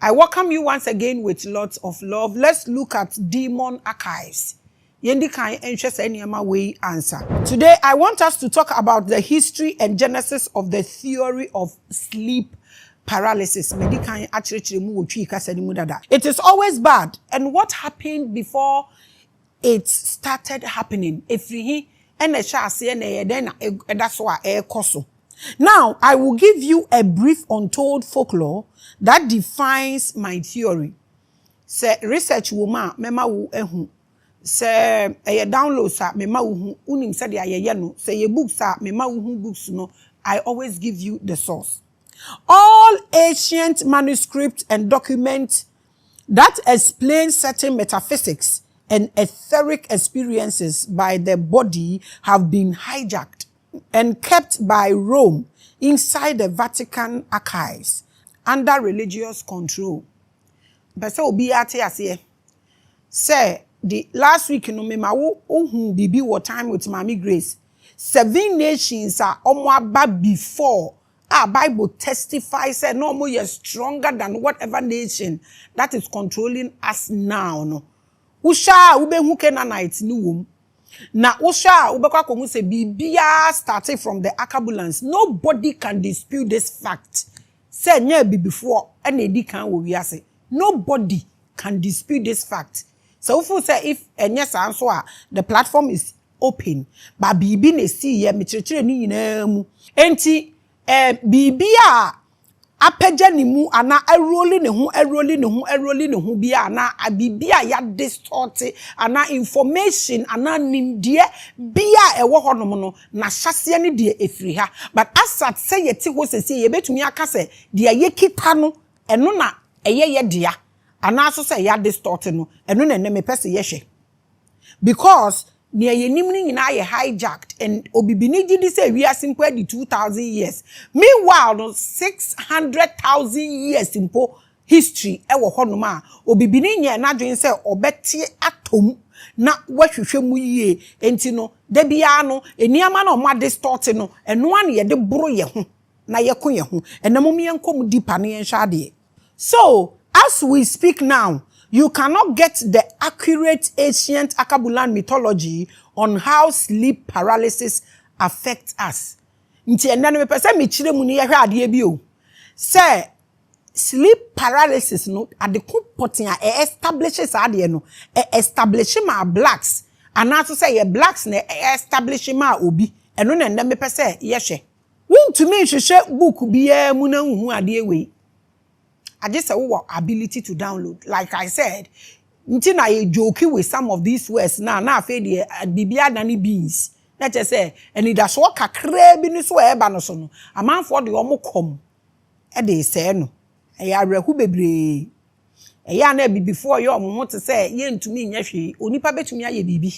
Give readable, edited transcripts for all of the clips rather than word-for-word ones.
I welcome you once again with lots of love. Let's look at demon archives. Yendi kan enhwese enema way answer. Today I want us to talk about the history and genesis of the theory of sleep paralysis. It is always bad, and what happened before it started happening? Now, I will give you a brief untold folklore that defines my theory. Say research woman mema wu ehu. Say download sa mema wu unim say de ayeye no. Say ye books sa mema wu books no. I always give you the source. All ancient manuscripts and documents that explain certain metaphysics and etheric experiences by the body have been hijacked and kept by Rome inside the Vatican archives under religious control. But so be at here. Say the last week no mema wo bibi what time with Maame Grace. 7 nations are omwa before. Our Bible testifies that no more is stronger than whatever nation that is controlling us now. No. Usha ube huke na night ni wom. Na usha ubekwa komu se bibia started from the Acabulans. Nobody can dispute this fact. Say nye before any di kan wo wiase. Nobody can dispute this fact. So say if yes answer the platform is open, but bibi ne see ye mitrechire ni nyina mu. Enti bibia apeja ni mu ana eroli ne ho bia na bibia ya distort ana information ana nimdie bia ewo honom no na hyase ne de efiri ha. But asat say yeti ho sese ye betumi aka se de ye kita no eno na ye dia ana so say ya distort no eno na ne me pese ye hwe because near ye nimni nyina ye hijacked and obibini gidi say we are simple the 2000 years. Meanwhile no 600,000 years simple history e wo hono ma obibini nya na dwen say obeti atom na wahwehwe mu yie enti no da bia no eniama na oma distort no eno an ye de boro ye ho na ye ko ye ho enamo me enkom deeper na ye nhade. So as we speak now, you cannot get the accurate ancient Akabulan mythology on how sleep paralysis affects us. Nti enda no pese me chire mu ni ye hwe ade bi o. Say sleep paralysis no ade ko potin a establishes ade no establish ma blacks and also say ye blacks na establish ma obi eno na enda me pese ye hwe. Wontumi hwehwe book biya mu na hu ade we. I just say ability to download. Like I said, until I joke with some of these words now after the bibia nani beans. Let's just say, and it does work a crab in this way, Banosono. A man for the omo come. And they say no. A rehu bebre. A yarn before your moment to say, yen to me, yashi, only pabe to me a bibi.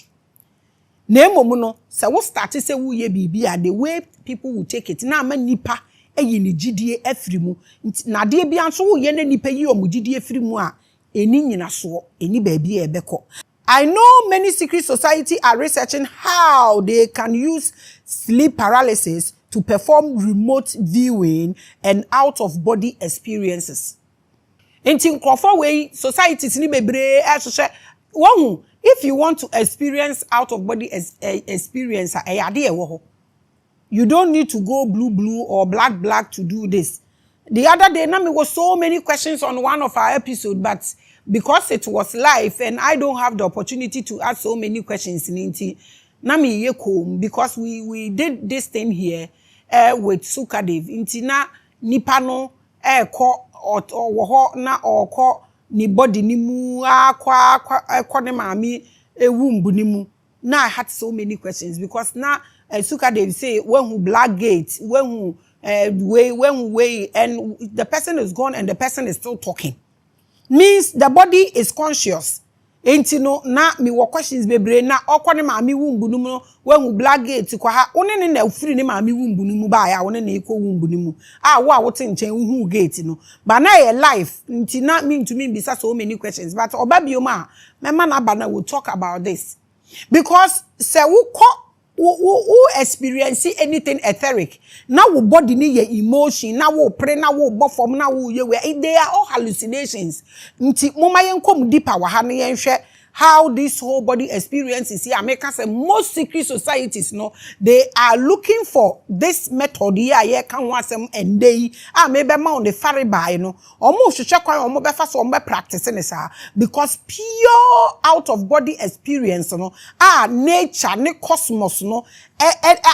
Name mono, so what started say we ye bibi are the way people will take it. Now man nipa. Ni GDA efrimu na de bia nso wo ye na nipa yi o mu GDA efrimu a eni nyina so eni ba bia ebeko. I know many secret society are researching how they can use sleep paralysis to perform remote viewing and out of body experiences. Enti nkofo we societies ni bebre ehwehwe wo if you want to experience out of body experience e ade e wo ho. You don't need to go blue or black to do this. The other day, Nami was so many questions on one of our episodes, but because it was live and I don't have the opportunity to ask so many questions, Nami yekom because we did this thing here with Sukadev. Intina nipano ko or na or ni body ni mu kwa ne mami wumbu ni mu. Now I had so many questions because now Suka they say when who black gate, when who way, and the person is gone and the person is still talking. Means the body is conscious. Ain't no na me what questions bebre na okwane maami wumbu no when who black gate kwa ha one ne free ne maami wumbu no mu ba ya one ne iko wumbu no mu wo a wote nchen hu gate no but na your life nti na mean to me be so many questions but obabioma me man aba na will talk about this because se wo who experience anything etheric. Now wo body ni your emotion, now wo pray, now wo bofom, now wo ye, they are all hallucinations. Nti moma yenkom deeper wa ha na yenhwe how this whole body experience is here. Make us say most secret societies, no, they are looking for this method here. Can want some and they maybe on the fairy by, no, almost check on almost fast on practicing this because pure out of body experience, no, nature, ne cosmos, no,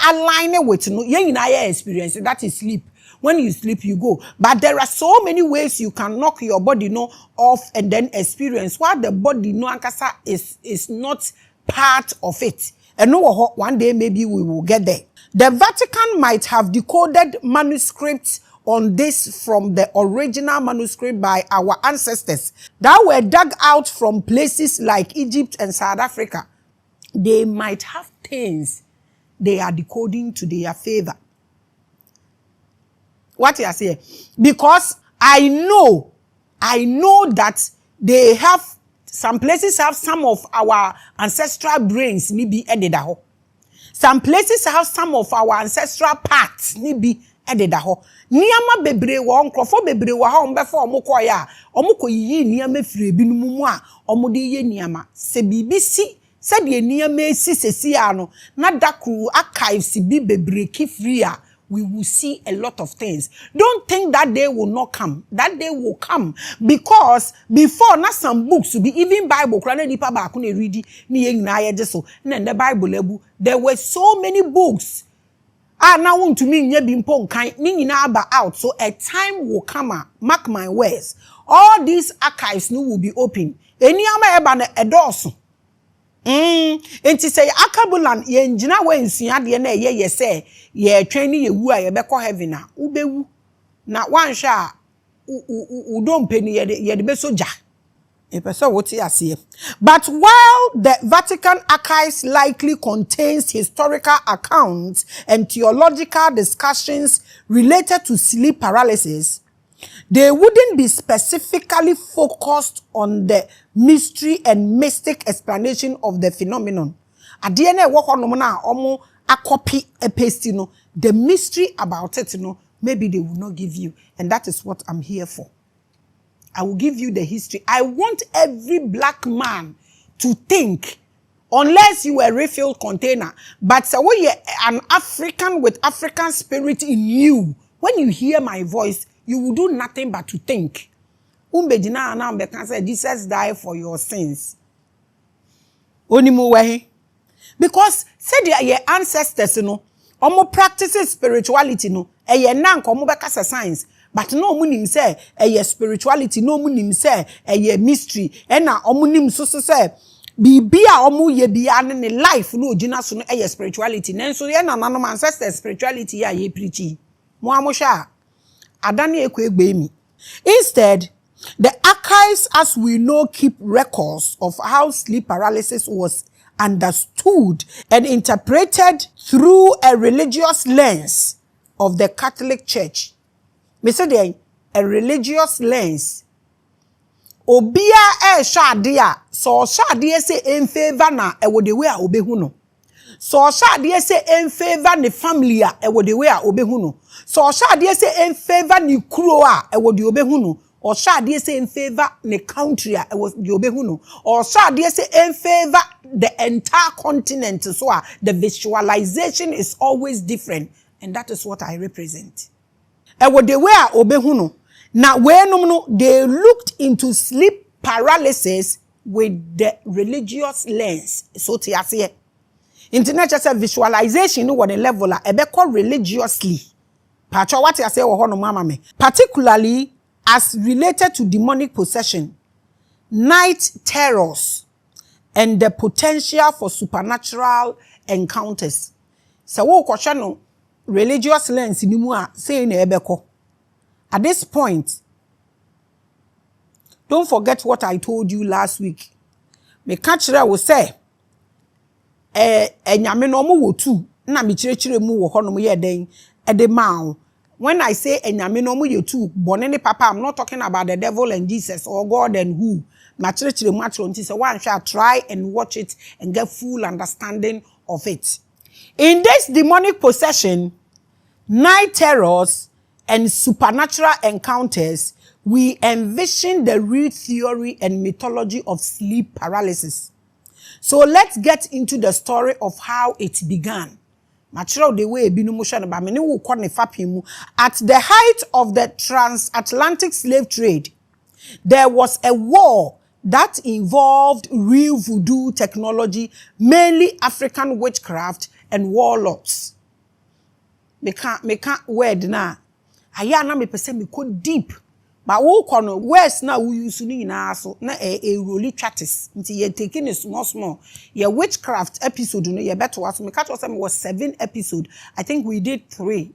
align with no, yeah, experience that is sleep. When you sleep, you go. But there are so many ways you can knock your body off and then experience what the body ankasa is not part of it. And one day maybe we will get there. The Vatican might have decoded manuscripts on this from the original manuscript by our ancestors that were dug out from places like Egypt and South Africa. They might have things they are decoding to their favor. What you are saying? Because I know that they have, some places have some of our ancestral brains ni bi ededa ho. Some places have some of our ancestral parts ni bi ededa ho. Niyama bebre wo nkrofo bebre wo ha ombefo omokoya omokoyi niyama fire bi numumu a omode ye niyama se bibisi se de niyama esi sesi ano na dakru archives bi bebre kifri a we will see a lot of things. Don't think that day will not come. That day will come. Because before, not some books to be, even Bible, the Bible, there were so many books. Now want to me out. So a time will come, mark my words. All these archives will be open. Any a doors. Enti say akabulan ye njina we nsua de na ye say ye twani ye wu a ye beko heaven a ubewu na wanhwe a udompeni ye de be soja e person what you say. But while the Vatican archives likely contains historical accounts and theological discussions related to sleep paralysis, they wouldn't be specifically focused on the mystery and mystic explanation of the phenomenon. At the end of a copy a paste, the mystery about it, maybe they will not give you. And that is what I'm here for. I will give you the history. I want every black man to think, unless you are a refilled container, but so you're an African with African spirit in you. When you hear my voice, you will do nothing but to think. Jesus died for your sins. Because said your ancestors, omo practices spirituality, science. But no munim say spirituality, no munim say mystery. Ena omunim so say bibia omu ye bia ne life no gina so no spirituality. Nenso ye na nanom ancestors spirituality ya ye preachi. Mo amosha adane ekwe gbemi. Instead, the archives, as we know, keep records of how sleep paralysis was understood and interpreted through a religious lens of the Catholic Church. Me say a religious lens. Obia shadia so shadia say in favor na e wo de we a obehu no. So shadia say in favor ni family a e wo de we a obehu no. So shadia say in favor ni kuro a e wo de obehu no. Or shadia say in favor ni country a e wo de obehu no. Or shadia say in favor the entire continent, so the visualization is always different, and that is what I represent. E wo de we a obehu no. Now, they looked into sleep paralysis with the religious lens. So, internet just visualization, what a level called religiously. Particularly as related to demonic possession, night terrors, and the potential for supernatural encounters. So, religious lens in saying ebeko. At this point, don't forget what I told you last week. Me catcher will say, nyame no mo wo tu na me chire mu wo hono mo ye den e de ma. When I say nyame no mo ye tu bonene papa, I'm not talking about the devil and Jesus or God and who. Ma chire mu atro nti say one shall try and watch it and get full understanding of it. In this demonic possession, night terrors, and supernatural encounters, we envision the real theory and mythology of sleep paralysis. So let's get into the story of how it began. At the height of the transatlantic slave trade, there was a war that involved real voodoo technology, mainly African witchcraft and warlocks. Me can't word na. Aya na me pese me go deep. But wo kono words na wo use ni na so na really chatis. Nti ye taking it small. Ye witchcraft episode no ye beto waso. Me catch us was 7 episode. I think we did 3.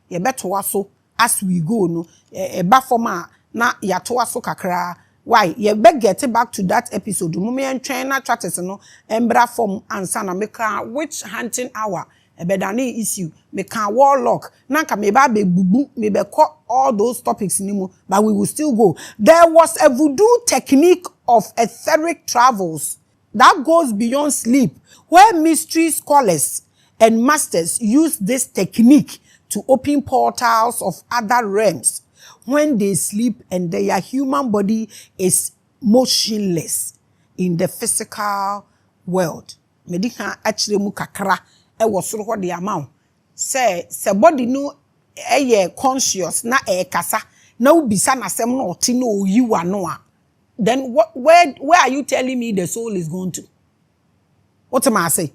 Ye beto waso as we go no. Eba forma na ya to waso kakra. Why? Ye be get back to that episode. Mume en trainer chatis no embra form ansa na make witch hunting hour. Ebedani issue, me can warlock, nanka me ba be bubu, me be cut all those topics anymore, but we will still go. There was a voodoo technique of etheric travels that goes beyond sleep, where mystery scholars and masters use this technique to open portals of other realms when they sleep and their human body is motionless in the physical world. Medika actually mu kakra e wosoro ho de amount se body no conscious na kasa na ubisa na sem na oti na oyiwa no a, then where are you telling me the soul is going to? What am I say?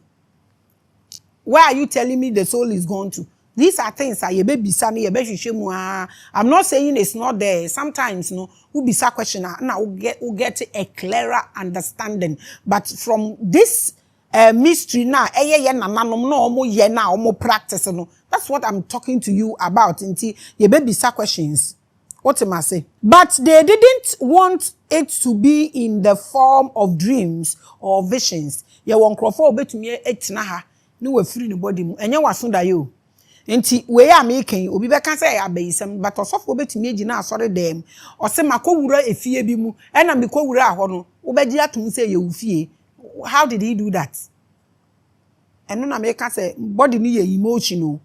Where are you telling me the soul is going to? These are things that you be bisa na you be hwehwemu. I'm not saying it's not there. Sometimes no ubisa question na we get a clearer understanding, but from this mystery na nananom na omo ye na omo practice no, that's what I'm talking to you about. Inti ye be bisa questions. What am I say? But they didn't want it to be in the form of dreams or visions. Ye won crofo obetumi etina ha ni we free no body mu enye waso da yo. Nti we ya making obi be kan say ya bayisam, but osofo obetumi agina asore dem o se makowura efie bi mu e na mekowura aho no wo be gi atum say ye ufie. How did he do that? And no na make say body ni ye emotional,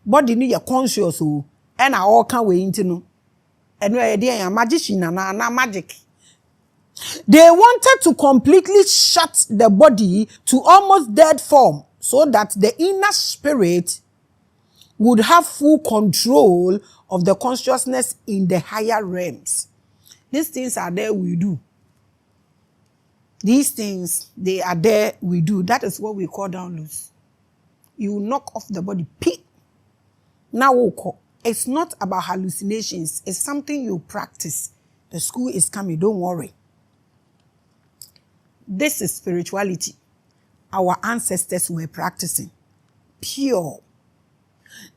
body ni ye conscious o, and all can we into no. And we dey magician na magic. They wanted to completely shut the body to almost dead form so that the inner spirit would have full control of the consciousness in the higher realms. These things are there we do. These things, they are there, we do. That is what we call downloads. You knock off the body. Now, it's not about hallucinations. It's something you practice. The school is coming, don't worry. This is spirituality. Our ancestors were practicing. Pure.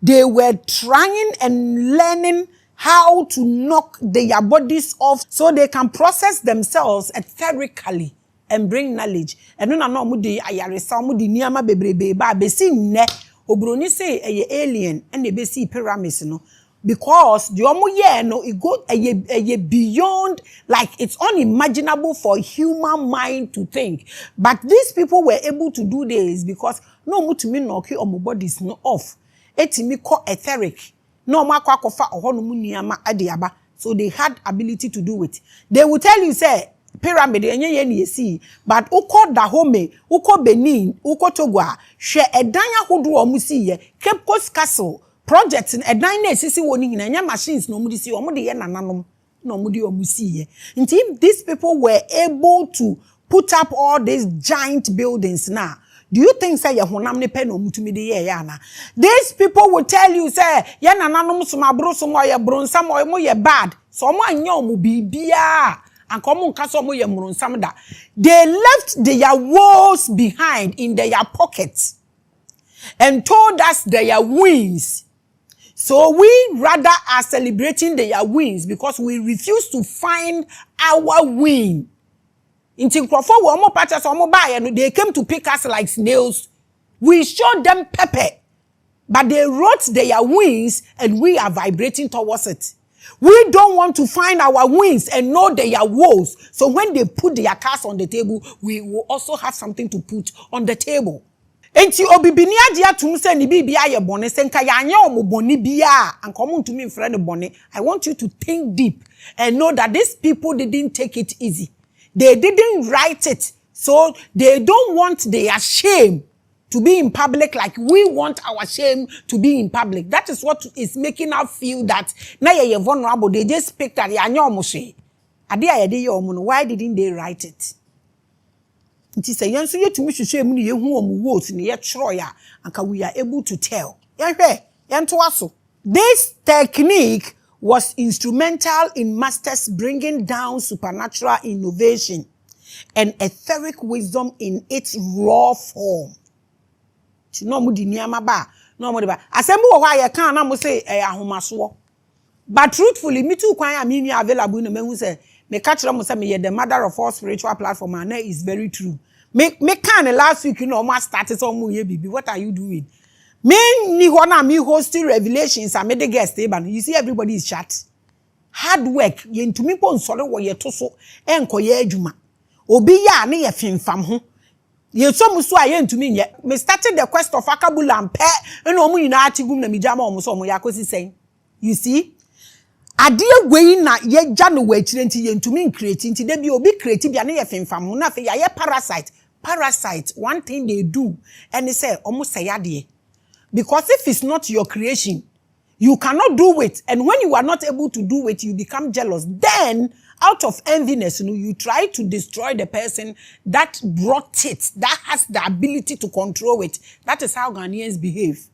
They were trying and learning how to knock their bodies off so they can process themselves etherically and bring knowledge. And no mudi ayaresa mudi niyama bebrebe ba besi nne obroni say alien and they besi pyramids no, because the omo ye no it go beyond, like it's unimaginable for human mind to think. But these people were able to do this because no mutumi knock omo bodies no off. Etimi ko etheric. No makwa kofa ohono mu niyama adiaba. So they had ability to do it. They will tell you say pyramid enye ye na esi, but uko Dahomey, uko Benin, uko Togo, hwe edan ahodo omu si ye, Cape Coast Castle project edan na esisi woni hina nya machines no mu di si omu de ye nananom no mu di omu si ye. Nti if these people were able to put up all these giant buildings now, do you think say ye honam ne pe no mutumi de ye ya na? These people will tell you say ye nananom somabro somo ye bronsam o mo ye bad, so mo anya omu bibia. And they left their woes behind in their pockets and told us their wins. So we rather are celebrating their wins because we refuse to find our win. They came to pick us like snails. We showed them pepper, but they wrote their wins and we are vibrating towards it. We don't want to find our wins and know their woes. So when they put their cards on the table, we will also have something to put on the table. Enti obibini ade atum se ni bibia ye bone se nka ya anya omoboni bia anka omontumi mfre ne bone. I want you to think deep and know that these people didn't take it easy. They didn't write it. So they don't want their shame to be in public like we want our shame to be in public. That is what is making us feel that na ye vulnerable. They just picked at ya anya omoshe. Ade ayede ye omo no. Why didn't they write it? Nti say yenso yetumi hwehwe mu ne yehu omu words ne ye chro ya anka we are able to tell. Yehwe yento aso. This technique was instrumental in masters bringing down supernatural innovation and etheric wisdom in its raw form. No mu di niama ba, no mu de ba. Asem wo hwa ye kan na mo say ahomaso. But truthfully, me too kwan am ni available no mehu say me catch them say me the mother of all spiritual platform and is very true. Me can last week you know almost started some ye bibi. What are you doing? Me ni ho na me hosting revelations and me the guest ban. You see everybody is chat. Hard work ye ntumi po nsore wo ye to so enkoye adwuma. Obi ya na ye finfam ho. Ye so muso aye ntumi nye. Me started the quest of akabula mpe na omu nyina atigum na mijama omu so omu yakosi sen. You see? Ade gwei na ye gya no wa akire nti ye ntumi create nti de bi obi create bia na ye finfam ho na fe ya ye parasite one thing they do and they say omo say ade because if it's not your creation you cannot do it, and when you are not able to do it you become jealous. Then out of enviness you try to destroy the person that brought it, that has the ability to control it. That is how Ghanaians behave.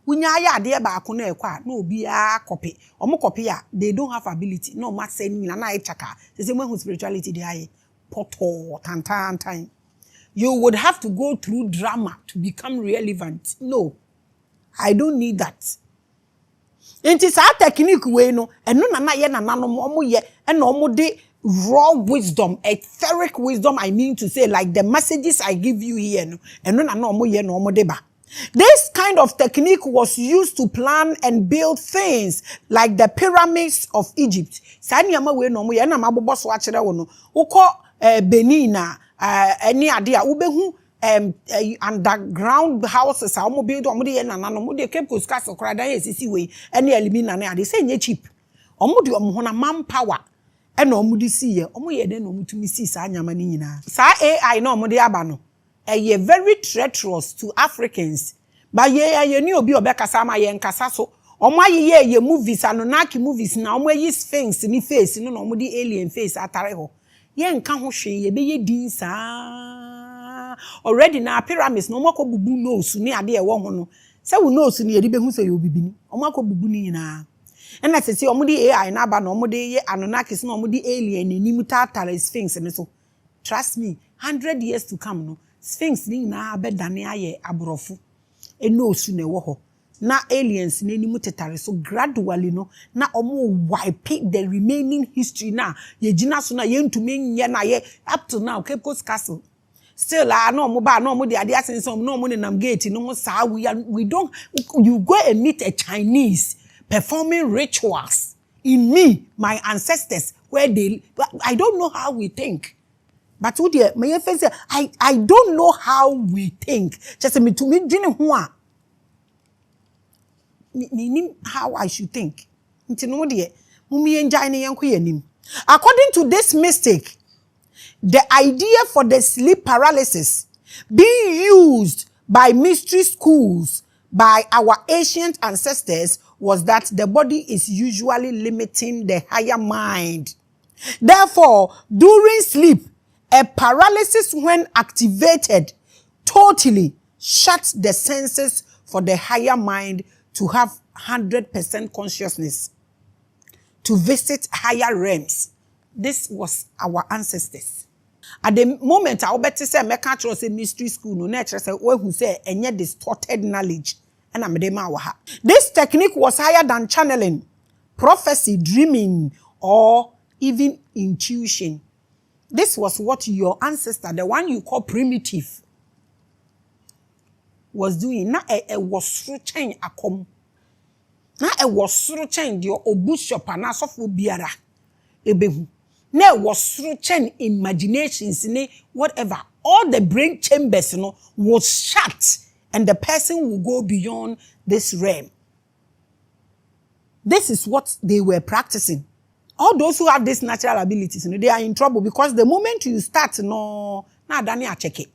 Unya ya ade ba ko na ekwa na obi a copy omo copy a they don't have ability no ma say ni na e chaka say when spirituality dey aye poto tan. You would have to go through drama to become relevant. No, I don't need that. It is our technique way no and no na ye na nanom omo ye and omo de raw wisdom, etheric wisdom, I mean to say, like the messages I give you here no and no na omo ye no omo de ba. This kind of technique was used to plan and build things like the pyramids of Egypt. Sanyama we no mo ye na mabobo so akere wo no. Uko Benin any idea ubehu underground houses a build omo de na no mo de Cape Coast Castle kra dan esisi we any elimina na ade say nye cheap. Omo de omo ho na manpower e na omo de si ye omo ye de na omo tumi si sa anyama ni nyina. Sa AI na omo de aba no ye very treacherous to Africans. But ye ni obi obekasa ma ye nkasa so. Omo aye ye movies anonaki movies na omo yi sphinx ni face no omo di alien face atare ho. Ye nka ho hwe ye be ye din sa. Already na pyramids no omo akobubu nose ni ade e wo ho no. Se wo nose ni ye di be hu se ye obibini. Omo akobubu ni nyina. Na sesi omo di AI na aba no omo de ye anonaki no omo di alien ni muta atare sphinx ni so. Trust me, 100 years to come no. Sphinx ni na be dane aye aborofo enosu na ewo ho na aliens na ni mutetare so gradually no na omo wipe the remaining history na ye gina so na ye ntumi nye na ye up to now Cape Coast Castle still no omo ba no omo de ade asensom no omo ne nam gate no mo sa we don't you go and meet a Chinese performing rituals in my ancestors where they I don't know how we think. But my face I don't know how we think. Just me to me dwene ho a ni how I should think. Nti no de mumi enjai ne yenko yanim. According to this mystic, the idea for the sleep paralysis being used by mystery schools by our ancient ancestors was that the body is usually limiting the higher mind. Therefore, during sleep, a paralysis when activated totally shuts the senses for the higher mind to have 100% consciousness, to visit higher realms. This was our ancestors. At the moment, I bet to say, I can't trust a mystery school, no nature say, who say, and yet distorted knowledge. And I'm this technique was higher than channeling, prophecy, dreaming, or even intuition. This was what your ancestor, the one you call primitive, was doing. Na was through change akom. Na was through change your obushop na sofu biara ebehu. Na was through change imaginations ne whatever. All the brain chambers was shut and the person will go beyond this realm. This is what they were practicing. All those who have these natural abilities, they are in trouble because the moment you start, no, na dani acheke.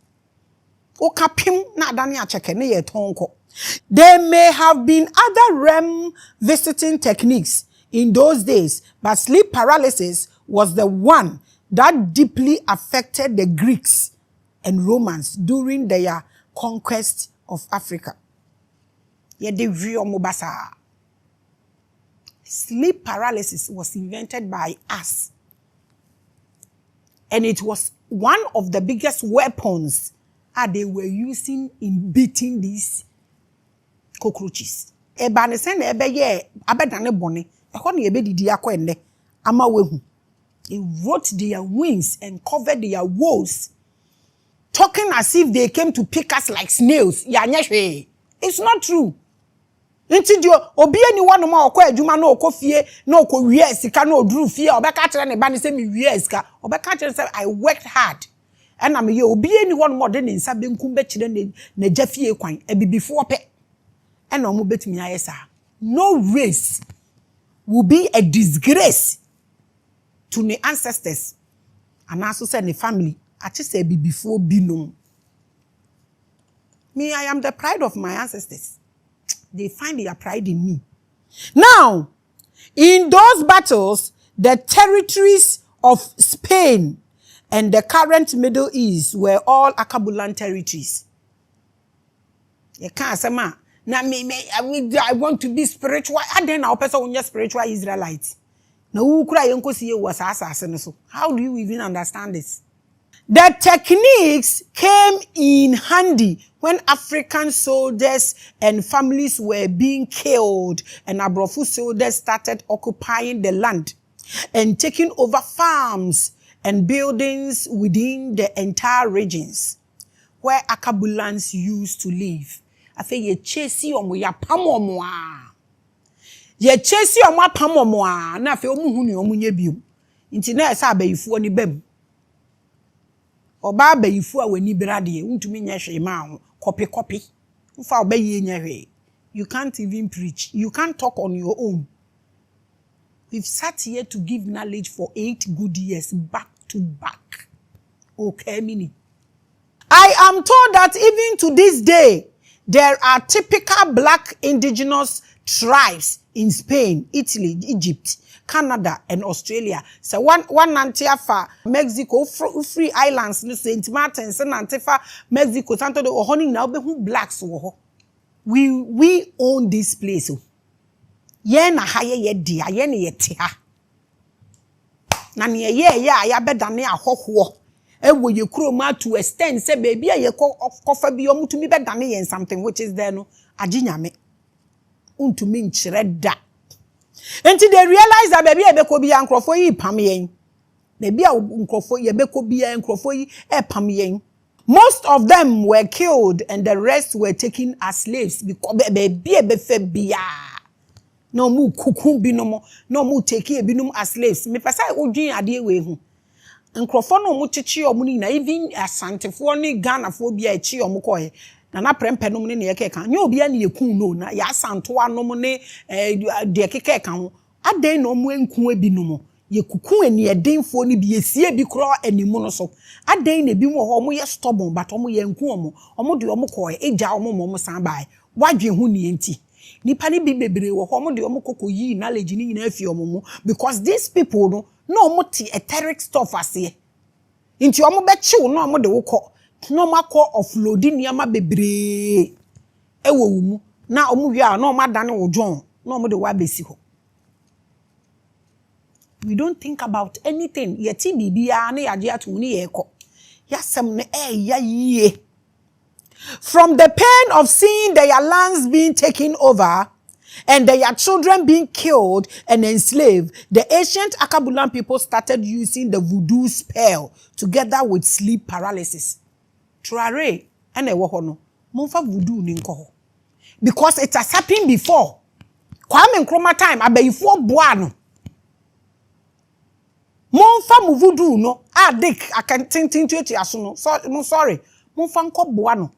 Okapim na dani acheke ne ye tonko. There may have been other realm visiting techniques in those days, but sleep paralysis was the one that deeply affected the Greeks and Romans during their conquest of Africa. Sleep paralysis was invented by us. And it was one of the biggest weapons they were using in beating these cockroaches. It wrote their wings and covered their woes, talking as if they came to pick us like snails. It's not true. Inti dio obi anyone ma okọ adwuma na okọ fie na okọ wie sika na oduru fie obeka kire ne ba ne se me wie sika obeka kire say I worked hard and am ye obi anyone more de ne nsa benkum be kire na jafie kwan abibifo pe and omo betumi ayesa. No race will be a disgrace to the ancestors and also say the family ati say bibifo binom. Me, I am the pride of my ancestors. They find their pride in me. Now, in those battles, the territories of Spain and the current Middle East were all Akabulan territories. You can't say, I want to be spiritual. And then our person when you're spiritual Israelites. Now, who cry uncle see was assassin. How do you even understand this? The techniques came in handy when African soldiers and families were being killed and Abrofu soldiers started occupying the land and taking over farms and buildings within the entire regions where Akabulans used to live. I say ye chesi omo ya pamomoa. Ye chesi omo pamomoa na fe omu hu ni omu nye biom. Nti na esa abayifu oni bem. Oba abayifu a weni brade untumi nya hwe ma ho copy. Ufa obaye nya hwe. You can't even preach. You can't talk on your own. We've sat here to give knowledge for 8 good years back to back. Okay, mini. I am told that even to this day, there are typical black indigenous tribes in Spain, Italy, Egypt, Canada, and Australia. So one nantiafa Mexico, free islands, St. Martin's, and Antifa, Mexico, Santo de Ohoni, now be who blacks. We own this place. Ye na haye ye dia, ye ne ye tia. Na ne ye ya bedane ahoho. Ewo ye kroma to extend say baby ye kofa bi omutumi bedane ye something which is there no aginyame. Untumi nchire da. Until they realize that baby ebeko bi ankrofo yi pam yen. Baby a nkrofo ye beko bi ankrofo yi e pam yen. Most of them were killed and the rest were taken as slaves because baby ebefe bia. No mu kukum binomo, no mu take binum as slaves. Me pesa odwin ade we hu. Nkrofo no mu chichi omuni na even asantefo ni Ghana fo bia echi omukoye. Na prempenom ne ye keka. Nya obi an ye kun no na ya santo anom ne de keka ho. Aden no mu enku ebinum. Ye kukun eni edenfo ni bi esie bi kro animu no so. Aden na bi mu ho omo ye stubborn but omo ye enku omo. Omo de omo koye eja omo san bai. Wadwe hu ni enti. Nipa ni bi bebre wo ho mo de omo kokoyi knowledge ni nyina afi omo because these people no omo ti etheric stuff ase nti omo be chiw no omo de wo ko no makọ offloading niama bebre ewo mu na omo wi a no omo adane wo jon no omo de wa besi ho. We don't think about anything yeti bibia na yaje atu ni ye ko yasem ne ya yie. From the pain of seeing their lands being taken over and their children being killed and enslaved, the ancient Akabulan people started using the voodoo spell together with sleep paralysis. Trare and a wohono. Monfa voodoo ninko. Because it has happened before. Kwame Nkrumah time abayifo boano. Monfa mu voodoo no. Dick I can think to it aso no. So sorry. Monfa nko boano.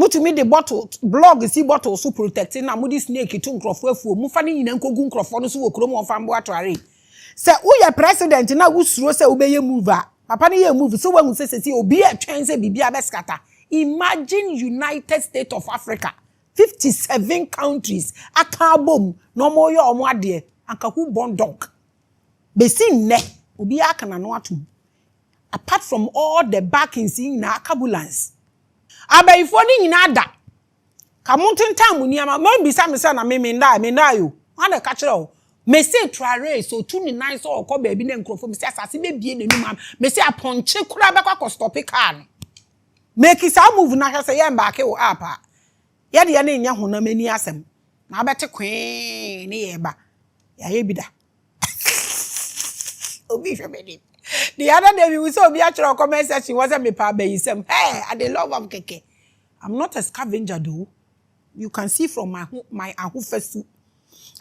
Mutumi the bottle blog see bottle so protecting na mudi snake to nkrofo afuo mu fa ne nyina nkogu nkrofo no so wo krom on fambo atware se uye president na usuro se ubeye move papa ne ye move so wahu se obi e twen se bibia be skata. Imagine United States of Africa 57 countries akabom no mo ye omo ade anka hu bondok besi ne obi aka na no atum apart from all the backings in na kabulance abayifo ni nyina da kamuntentam muniama ma bisa me se na me nda yo wan ka kire o me se trare so tu ni nine so okọ baabi na nkrofo me se asase be bie nanum me se aponche kura be kwa stop car no make sa move na hwese ye mbaake wo apa ye de ye na nya honam ani asem na abete kwen ne ye ba ya ye bida obi hwebedi the other day we saw be actual comment section was me pa bayisem hey I dey love am keke. I'm not a scavenger though. You can see from my ahufesu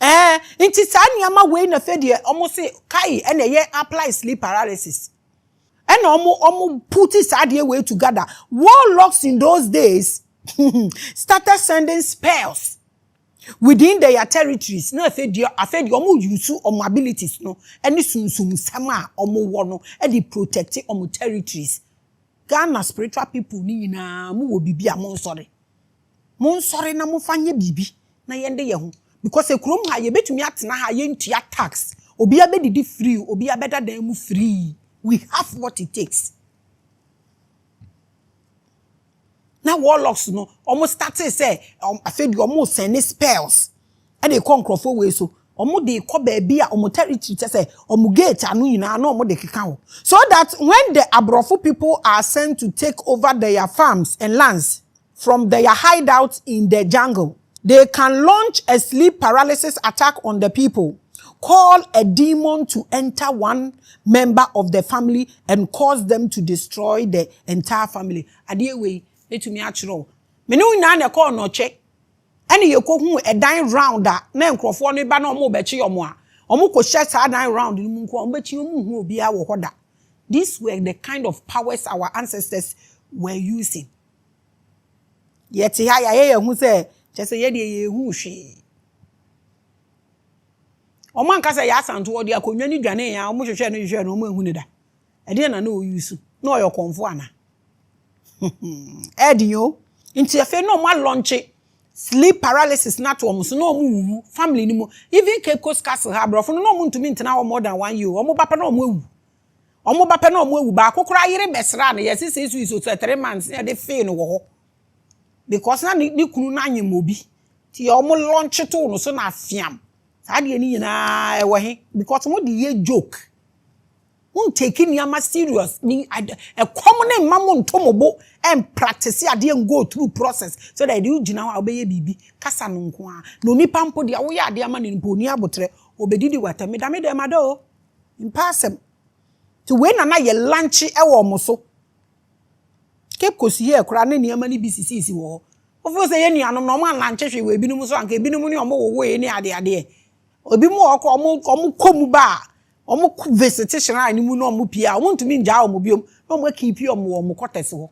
inti sa niama we na fe de almost say kai ene ye apply sleep paralysis and omo put it idea way together. Warlocks in those days started sending spells within their territories. No, I said omo use omo abilities no any sunsum sama omo wo no e dey protect omo territories. Ghana spiritual people ni nyina mu wo bibia mo nsore na mo fanye bibi na yende ye ho because ekrom ha ye betumi atena ha ye ntua tax obi abedidi free obi abeda dan mu free. We have what it takes. Now warlocks no almost started say I said you almost send spells and they come crofo way so omo dey ko baabi a omo territory say omo gate anu nyina na omo dey keka ho so that when the abrofo people are sent to take over their farms and lands from their hideouts in the jungle, they can launch a sleep paralysis attack on the people, call a demon to enter one member of the family and cause them to destroy the entire family. Adie way etumi achiro me no na na call no check any ye ko hu a dine round na nkrofo no ba na omo be chi omo a omo ko share sa dine round ni mu nko omo be chi omo hu obi a wo hoda. These were the kind of powers our ancestors were using. Yet ya ye hu say chese ye de ye hu hwe omo anka say ya santo odi akonwa ni dwane ya omo hwehwe no hwehwe no omo ehu ni da e de na o use na oyo konfo ana Edio, into a fe no more launch sleep paralysis not to almost no move family anymore. Even Cape Coast Castle Harbor for no moon to mean now more than 1 year. Omo papa no move. Omo papa no move back. Okra yere besra yes it says we so 3 months they fail no because na ni kunu na anyem obi. Ti omo launch to no so na fiam. Sa de ni na e wo he because mo de ye joke. Won't take in yama serious. A common mamon tomobo and practice ade and go through process so that you jina obey bibi kasa no nko a no ni pampo dia wo ya ade ama ni mponi abotre obedidi wata me da me dem ado impasem to we na ye lunch e wo mo so Cape Coast here kura na ni ama ni BCC wo ofo se ye ni anom no ma lunch hwe we binum so anka binum ni omo wo ye ni ade obi mu okọ omo komu ba omo visitation ani mu no omo pia omo ntumi nja omo biom no omo keep omo quarters ho.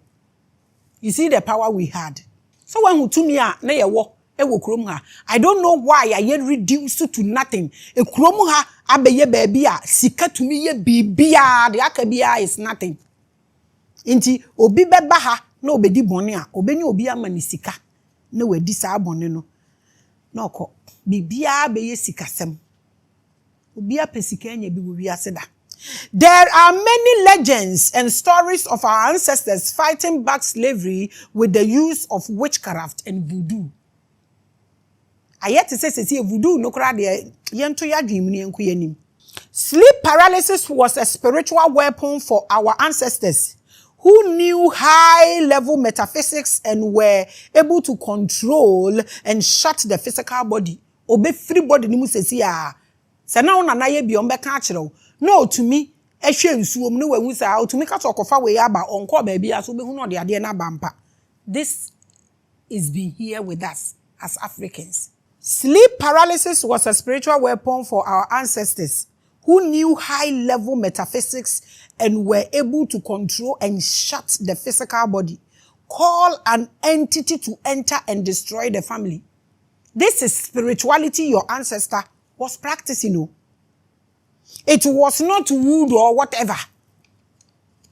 You see the power we had. So when hutumi a na ye wo e wo krom ha I don't know why I yet reduced to nothing. E krom ha abeye baabi a sika tumi ye bibia de akabia is nothing. Inti obi beba ha na obedi bone a obenya obi ama ni sika na wadi sa bone no na okọ bibia be ye sikasem. There are many legends and stories of our ancestors fighting back slavery with the use of witchcraft and voodoo. I yet to say voodoo no kra de yento ya dream ni enko yanim. Sleep paralysis was a spiritual weapon for our ancestors who knew high-level metaphysics and were able to control and shut the physical body. Obe free body ni mu sesi a se na una na ye bi on be ka akire no to me ehwe nsuom no wahu sa to me ka to kofa we aba onko ba bia so be hu no de ade na bampa. This is being here with us as Africans. Sleep paralysis was a spiritual weapon for our ancestors who knew high-level metaphysics and were able to control and shut the physical body. call an entity to enter and destroy the family. This is spirituality your ancestor was practicing. No. It was not wood or whatever.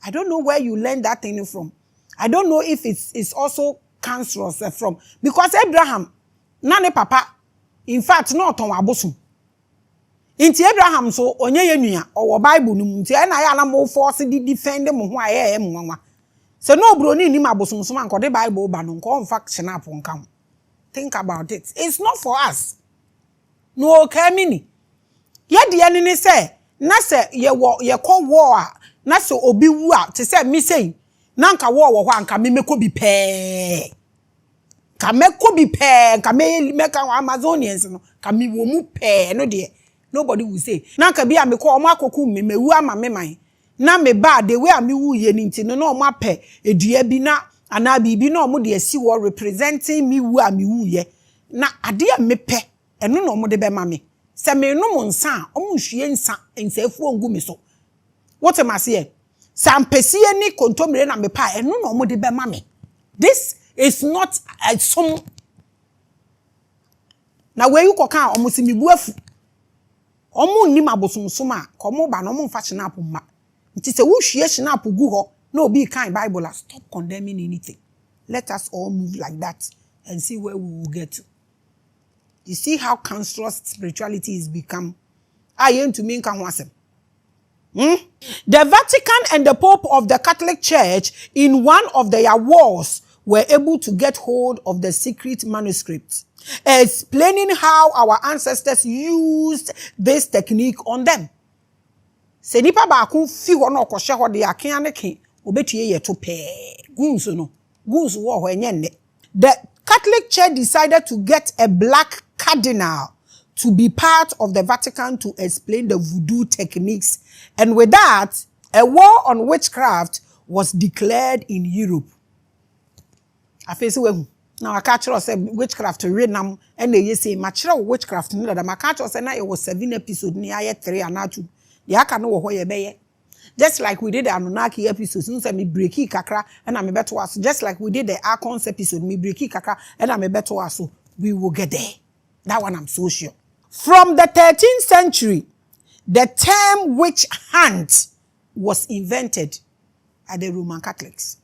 I don't know where you learned that thing from. I don't know if it's also cancerous from. Because Abraham, nane papa, in fact, not on Abosum. Inti Abraham so onye yenua or Bible num nti na ya na mo force di defend mo ho aye mwanwa. So no broni ni mabosum so man the Bible ba no nko fact snap nka. Think about it. It's not for us. No kamini. Ye de ni say na se ye ko war na se obi wu a te say me say na nka war wo ho anka me meko bi pe. Ka meko bi pe ka me meka Amazonians no ka me wo mu pe no de. Nobody will say. Na nka bia me ko omo akoku me mewu ama me man. Na me ba the way me wu ye nti no na omo apɛ edua bi na ana bibi na omo de asi wo representing me wu am wu ye. Na ade a me pɛ eno na omo de be ma me. Se me no mo nsa omo hwie nsa nsafu ongu me so. What am I saying? Sampesi ni kontomire na me pa eno na omo de be ma me. This is not some. Na we you koka omo si me bu afu. Omo nnim abosomsom a komo ba no mo mfa chinap ma nti se wo hwie chinap gu ho na obi kan Bible stop condemning anything. Let us all move like that and see where we will get to. You see how cancerous spirituality is become. Ayen to me kan ho asem. The Vatican and the Pope of the Catholic Church in one of their wars were able to get hold of the secret manuscripts, explaining how our ancestors used this technique on them. Se nipa ba ku fi ho na okoshe ho de aken aneke obetue ye to pe guns no guns wo ho enye nne. The Catholic Church decided to get a black cardinal to be part of the Vatican to explain the voodoo techniques, and with that a war on witchcraft was declared in Europe. Afese we now I catch us say witchcraft renam and they say material witchcraft no that I catch us say na it was 7 episode ni aye 3 and 2. The aka no wo ye beye. Just like we did the Anunnaki episode, since me breaki kakra and I'm better us. Just like we did the Archons episode, me breaki kakra and I'm better us. So we will get there. That one I'm so sure. From the 13th century, the term witch hunt was invented at the Roman Catholics.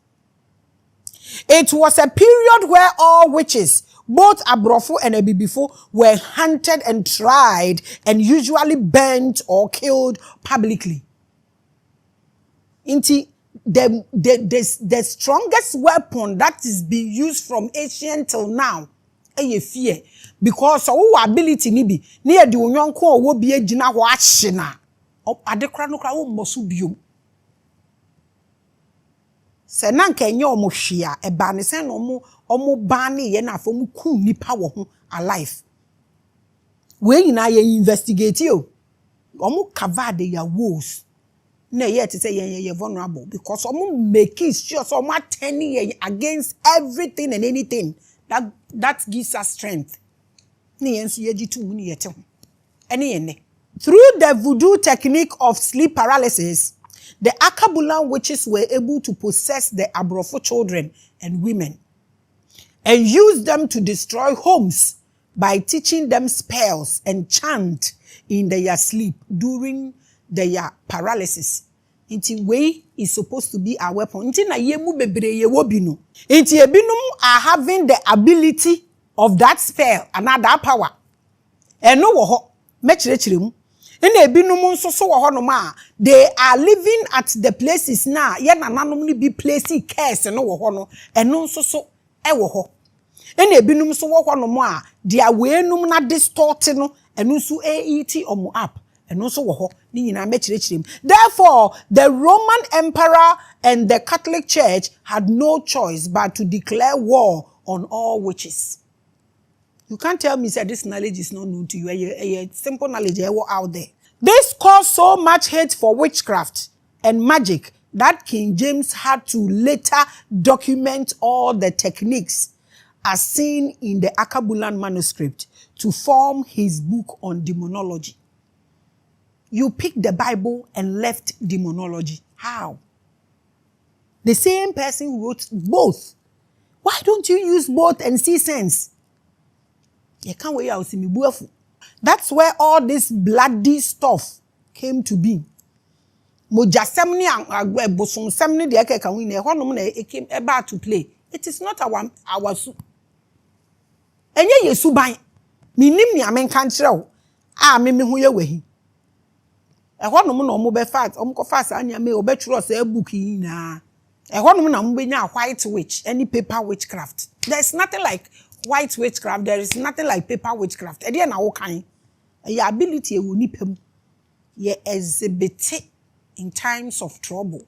It was a period where all witches, both Abrofo and Ebibifo, were hunted and tried and usually burnt or killed publicly. The strongest weapon that is being used from ancient till now is fear. Because our ability ni bi near the unyonko or be a jina washina or adekranokra mosubium. Senanke nyo mo hwia e ba ne sen no omo ba ne ye na afo mu ku nipa wo ho alive. We nyina ye investigate yo. Omo cover the ya woes. Na ye to say ye vulnerable because omo make it sure so omo turning against everything and anything that gives us strength. Ni enso ye jitu mu ni yete ho. Ene ye ne. Through the voodoo technique of sleep paralysis, the Akabulan witches were able to possess the Abrofo children and women and use them to destroy homes by teaching them spells and chant in their sleep during their paralysis. Inti way is supposed to be a weapon. Inti na yemu bebre ye wobino. Inti ebinum are having the ability of that spell and that power. And no wo mechirechiremu. They are living at the places now. Ye na nanom be placing cares no wo no eno nso so e wo ho. Ene ebinum so wo ho no mo a dia we num na distort no eno nso eat omo up eno nso wo ho ni nyina mechirechirem. Therefore, the Roman Emperor and the Catholic Church had no choice but to declare war on all witches. You can't tell me that this knowledge is not known to you. A simple knowledge out there. This caused so much hate for witchcraft and magic that King James had to later document all the techniques as seen in the Akabulan manuscript to form his book on demonology. You picked the Bible and left demonology. How? The same person who wrote both Why don't you use both and see sense? You can't wait out see me buafu. That's where all this bloody stuff came to be. Moja semni bosom semni de eke kan wi na honom na e came about to play. It is not our su. Enye yesu ban. Minim ni amen kan kire wo. A me hu ye wahi. E honom na omo be fast, omo ko fast anya me obetro say book yi na. E honom na mo be nya white witch, any paper witchcraft. There's nothing like white witchcraft. There is nothing like paper witchcraft. E dey na wo kan. Your ability e wo nipam. Ye exhibit in times of trouble.